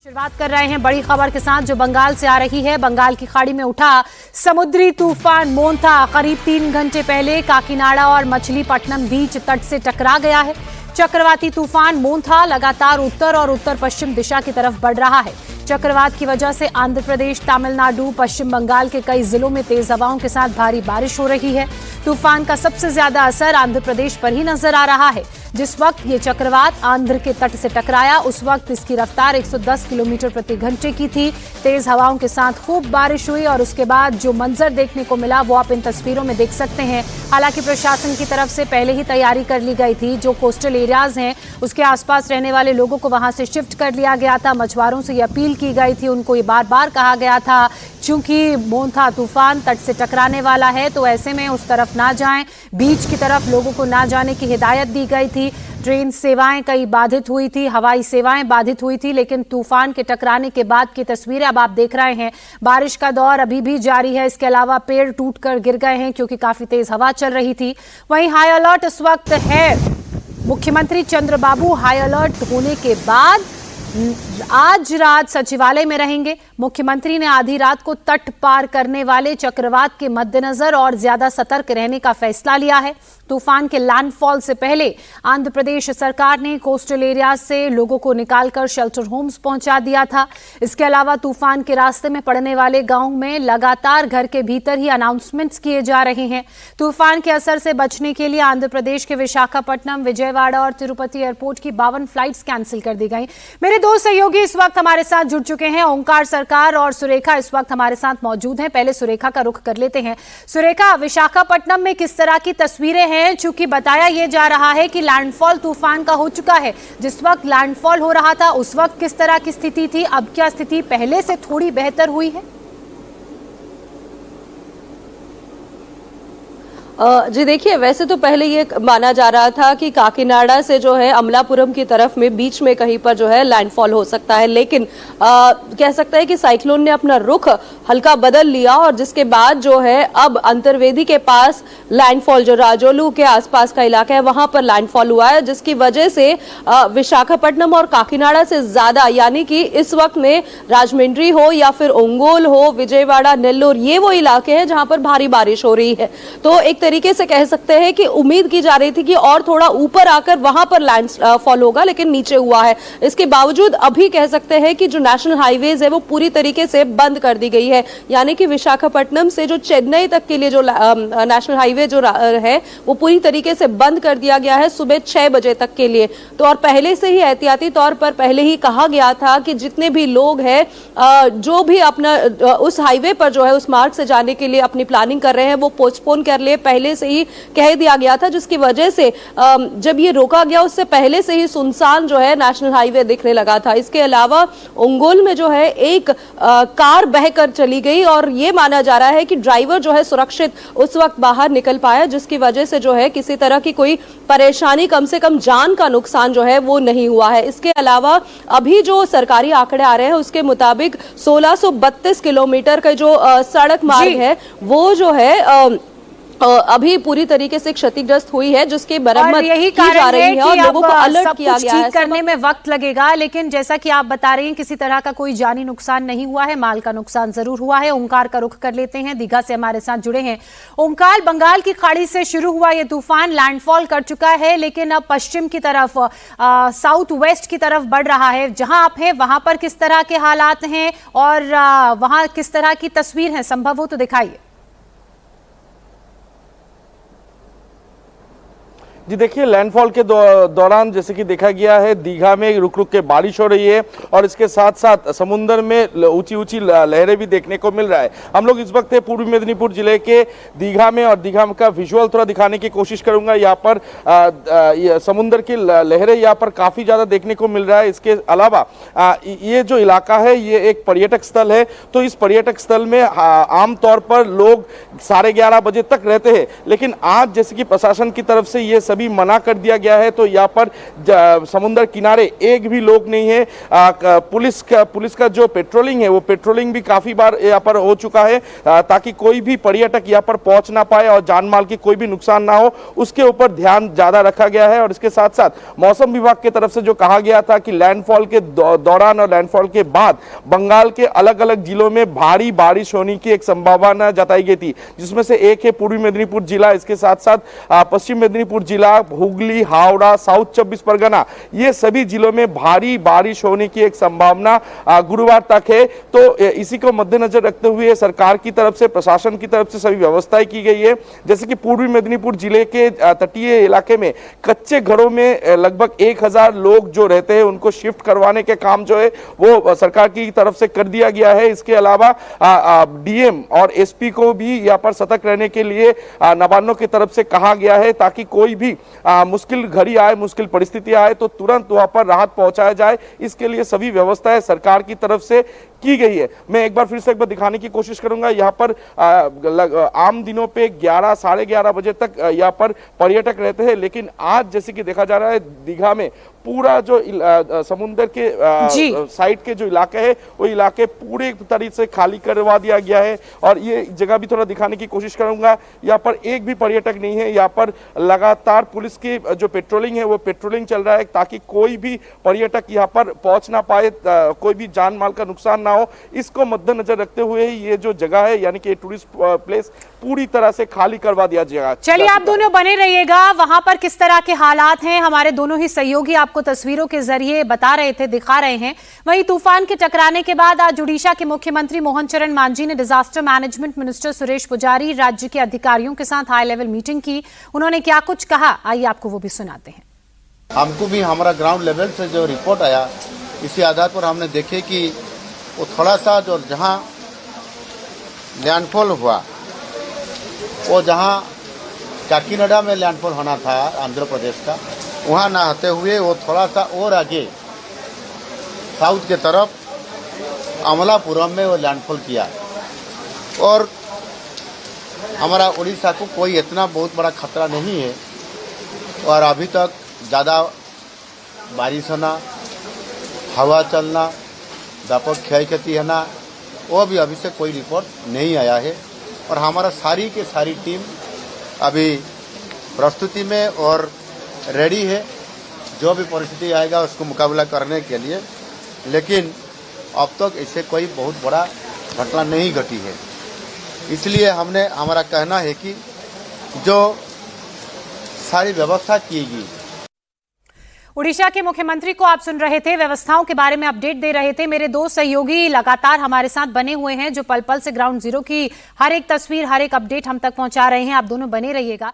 शुरुआत कर रहे हैं बड़ी खबर के साथ जो बंगाल से आ रही है। बंगाल की खाड़ी में उठा समुद्री तूफान मोंथा करीब 3 घंटे पहले काकीनाडा और मछलीपट्टनम बीच तट से टकरा गया है। चक्रवाती तूफान मोंथा लगातार उत्तर और उत्तर पश्चिम दिशा की तरफ बढ़ रहा है। चक्रवात की वजह से आंध्र प्रदेश, तमिलनाडु, पश्चिम बंगाल के कई जिलों में तेज हवाओं के साथ भारी बारिश हो रही है। तूफान का सबसे ज्यादा असर आंध्र प्रदेश पर ही नजर आ रहा है। जिस वक्त ये चक्रवात आंध्र के तट से टकराया उस वक्त इसकी रफ्तार 110 किलोमीटर प्रति घंटे की थी। तेज हवाओं के साथ खूब बारिश हुई और उसके बाद जो मंजर देखने को मिला वो आप इन तस्वीरों में देख सकते हैं। हालांकि प्रशासन की तरफ से पहले ही तैयारी कर ली गई थी। जो कोस्टल एरियाज हैं उसके आसपास रहने वाले लोगों को वहां से शिफ्ट कर लिया गया था। मछुआरों से ये अपील की गई थी, उनको ये बार बार कहा गया था चूंकि मोंथा तूफान तट से टकराने वाला है तो ऐसे में उस तरफ ना जाएं, बीच की तरफ लोगों को ना जाने की हिदायत दी गई थी। ट्रेन सेवाएं कई बाधित हुई थी, हवाई सेवाएं बाधित हुई थी, लेकिन तूफान के टकराने के बाद की तस्वीरें अब आप देख रहे हैं। बारिश का दौर अभी भी जारी है। इसके अलावा पेड़ टूटकर गिर गए हैं क्योंकि काफी तेज हवा चल रही थी। वहीं हाई अलर्ट इस वक्त है। मुख्यमंत्री चंद्रबाबू हाई अलर्ट होने के बाद आज रात सचिवालय में रहेंगे। मुख्यमंत्री ने आधी रात को तट पार करने वाले चक्रवात के मद्देनजर और ज्यादा सतर्क रहने का फैसला लिया है। तूफान के लैंडफॉल से पहले आंध्र प्रदेश सरकार ने कोस्टल एरिया से लोगों को निकालकर शेल्टर होम्स पहुंचा दिया था। इसके अलावा तूफान के रास्ते में पड़ने वाले गांवों में लगातार घर के भीतर ही अनाउंसमेंट्स किए जा रहे हैं। तूफान के असर से बचने के लिए आंध्र प्रदेश के विशाखापट्टनम, विजयवाड़ा और तिरुपति एयरपोर्ट की 52 फ्लाइट्स कैंसिल कर दी गई। मेरे दो सहयोगी इस वक्त हमारे साथ जुड़ चुके हैं, ओंकार सरकार और सुरेखा इस वक्त हमारे साथ मौजूद हैं। पहले सुरेखा का रुख कर लेते हैं। सुरेखा, विशाखापट्टनम में किस तरह की तस्वीरें हैं? चूंकि बताया यह जा रहा है कि लैंडफॉल तूफान का हो चुका है। जिस वक्त लैंडफॉल हो रहा था उस वक्त किस तरह की स्थिति थी? अब क्या स्थिति पहले से थोड़ी बेहतर हुई है? जी देखिए, वैसे तो पहले ये माना जा रहा था कि काकीनाडा से जो है अमलापुरम की तरफ में बीच में कहीं पर जो है लैंडफॉल हो सकता है, लेकिन कह सकते हैं कि साइक्लोन ने अपना रुख हल्का बदल लिया और जिसके बाद जो है अब अंतर्वेदी के पास लैंडफॉल, जो राजोलू के आसपास का इलाका है वहां पर लैंडफॉल हुआ है, जिसकी वजह से विशाखापट्टनम और काकीनाडा से ज्यादा, यानी कि इस वक्त में राजमुंड्री हो या फिर ओंगोल हो, विजयवाड़ा, नेल्लोर, ये वो इलाके हैं जहां पर भारी बारिश हो रही है। तो एक तरीके से कह सकते हैं कि उम्मीद की जा रही थी कि और थोड़ा ऊपर आकर वहां पर लैंडफॉल होगा, लेकिन नीचे हुआ है। इसके बावजूद अभी कह सकते हैं कि जो नेशनल हाईवेज है वो पूरी तरीके से बंद कर दी गई है, यानी कि विशाखापट्टनम से जो चेन्नई तक के लिए जो नेशनल हाईवे जो है वो पूरी तरीके से बंद कर दिया गया है सुबह 6 बजे तक के लिए। तो और पहले से ही एहतियाती तौर पर पहले ही कहा गया था कि जितने भी लोग हैं जो भी अपना उस हाईवे पर जो है उस मार्ग से जाने के लिए अपनी प्लानिंग कर रहे हैं वो पोस्टपोन कर ले, पहले से ही कह दिया गया था, जिसकी वजह से जब ये रोका गया उससे पहले से ही सुनसान जो है नेशनल हाईवे दिखने लगा था। इसके अलावा ओंगोल में जो है एक कार बहकर चली गई और ये माना जा रहा है कि ड्राइवर जो है सुरक्षित उस वक्त बाहर निकल पाया, जिसकी वजह से जो है किसी तरह की कोई परेशानी, कम से कम जान का नुकसान जो है वो नहीं हुआ है। इसके अलावा अभी जो सरकारी आंकड़े आ रहे हैं उसके मुताबिक 1632 किलोमीटर का जो सड़क मार्ग है वो जो है अभी पूरी तरीके से क्षतिग्रस्त हुई है, जिसकी मरम्मत की जा रही है और लोगों को अलर्ट किया गया है। करने में वक्त लगेगा, लेकिन जैसा कि आप बता रहे हैं किसी तरह का कोई जानी नुकसान नहीं हुआ है, माल का नुकसान जरूर हुआ है। ओंकार का रुख कर लेते हैं, दीघा से हमारे साथ जुड़े हैं। ओंकार, बंगाल की खाड़ी से शुरू हुआ ये तूफान लैंडफॉल कर चुका है, लेकिन अब पश्चिम की तरफ साउथ वेस्ट की तरफ बढ़ रहा है। जहां आप हैं वहां पर किस तरह के हालात हैं और वहां किस तरह की तस्वीर है? संभव हो तो दिखाइए। जी देखिए, लैंडफॉल के दौरान जैसे कि देखा गया है दीघा में रुक रुक के बारिश हो रही है और इसके साथ साथ समुद्र में ऊंची ऊंची लहरें भी देखने को मिल रहा है। हम लोग इस वक्त पूर्वी मेदिनीपुर जिले के दीघा में और दीघा का विजुअल थोड़ा दिखाने की कोशिश करूंगा। यहाँ पर समुद्र की लहरें यहाँ पर काफ़ी ज़्यादा देखने को मिल रहा है। इसके अलावा ये जो इलाका है ये एक पर्यटक स्थल है, तो इस पर्यटक स्थल में आमतौर पर लोग 11:30 बजे तक रहते हैं, लेकिन आज जैसे कि प्रशासन की तरफ से ये सभी मना कर दिया गया है। तो यहाँ पर समुद्र किनारे एक भी लोग नहीं है। पुलिस का जो पेट्रोलिंग है वो पेट्रोलिंग भी काफी बार यहाँ पर हो चुका है, ताकि कोई भी पर्यटक यहाँ पर पहुंच ना पाए और जान माल की कोई भी नुकसान ना हो, उसके ऊपर ध्यान ज्यादा रखा गया है। और इसके साथ साथ मौसम विभाग की तरफ से जो कहा गया था कि लैंडफॉल के दौरान और लैंडफॉल के बाद बंगाल के अलग अलग जिलों में भारी बारिश होने की एक संभावना जताई गई थी, जिसमें से एक है पूर्वी मेदिनीपुर जिला, इसके साथ साथ पश्चिम मेदिनीपुर जिला, हुगली, हावड़ा, साउथ 24 परगना, ये सभी जिलों में भारी बारिश होने की एक संभावना गुरुवार तक है। तो इसी को मद्देनजर रखते हुए सरकार की तरफ से, प्रशासन की तरफ से सभी व्यवस्थाएं की गई है। जैसे कि पूर्वी मेदिनीपुर जिले के तटीय इलाके में कच्चे घरों में लगभग 1000 लोग जो रहते हैं उनको शिफ्ट करवाने के काम जो है वो सरकार की तरफ से कर दिया गया है। इसके अलावा डीएम और एसपी को भी यहाँ पर सतर्क रहने के लिए नबार्नो की तरफ से कहा गया है, ताकि कोई भी मुश्किल घड़ी आए, मुश्किल परिस्थिति आए तो तुरंत वहां पर राहत पहुंचाया जाए। इसके लिए सभी व्यवस्थाएं सरकार की तरफ से की गई है। मैं एक बार फिर से दिखाने की कोशिश करूंगा। यहाँ पर आम दिनों पे 11 साढ़े 11 बजे तक यहाँ पर पर्यटक रहते हैं, लेकिन आज जैसे कि देखा जा रहा है दीघा में पूरा जो समुद्र के साइड के जो इलाके है वो इलाके पूरे तरीके से खाली करवा दिया गया है। और ये जगह भी थोड़ा दिखाने की कोशिश करूंगा। यहाँ पर एक भी पर्यटक नहीं है। यहाँ पर लगातार पुलिस की जो पेट्रोलिंग है वो पेट्रोलिंग चल रहा है, ताकि कोई भी पर्यटक यहाँ पर पहुंच ना पाए, कोई भी जान माल का नुकसान ना हो। इसको मद्देनजर रखते हुए ही ये जो जगह है यानी कि टूरिस्ट प्लेस पूरी तरह से खाली करवा दिया जाएगा। चलिए आप दोनों बने रहिएगा, वहां पर किस तरह के हालात हैं हमारे दोनों ही सहयोगी आपको तस्वीरों के जरिए बता रहे थे, दिखा रहे हैं। वहीं तूफान के टकराने के बाद आज उड़ीसा के मुख्यमंत्री मोहन चरण मांझी ने डिजास्टर मैनेजमेंट मिनिस्टर सुरेश पुजारी, राज्य के अधिकारियों के साथ हाई लेवल मीटिंग की। उन्होंने क्या कुछ कहा, आइए आपको वो भी सुनाते हैं। हमको भी हमारा ग्राउंड लेवल से जो रिपोर्ट आया, इसी आधार पर हमने देखे कि वो थोड़ा सा जो जहाँ लैंडफॉल हुआ, वो जहाँ काकीनाडा में लैंडफॉल होना था आंध्र प्रदेश का, वहाँ ना आते हुए वो थोड़ा सा और आगे साउथ के तरफ अमलापुरम में वो लैंडफॉल किया। और हमारा उड़ीसा को कोई इतना बहुत बड़ा खतरा नहीं है। और अभी तक ज़्यादा बारिश होना, हवा चलना, व्यापक क्षय क्षति होना, वो भी अभी से कोई रिपोर्ट नहीं आया है। और हमारा सारी के सारी टीम अभी प्रस्तुति में और रेडी है, जो भी परिस्थिति आएगा उसको मुकाबला करने के लिए। लेकिन अब तक इससे कोई बहुत बड़ा घटना नहीं घटी है। इसलिए हमारा कहना है कि जो सारी व्यवस्था की गई। उड़ीसा के मुख्यमंत्री को आप सुन रहे थे, व्यवस्थाओं के बारे में अपडेट दे रहे थे। मेरे दो सहयोगी लगातार हमारे साथ बने हुए हैं, जो पल पल से ग्राउंड जीरो की हर एक तस्वीर, हर एक अपडेट हम तक पहुंचा रहे हैं। आप दोनों बने रहिएगा।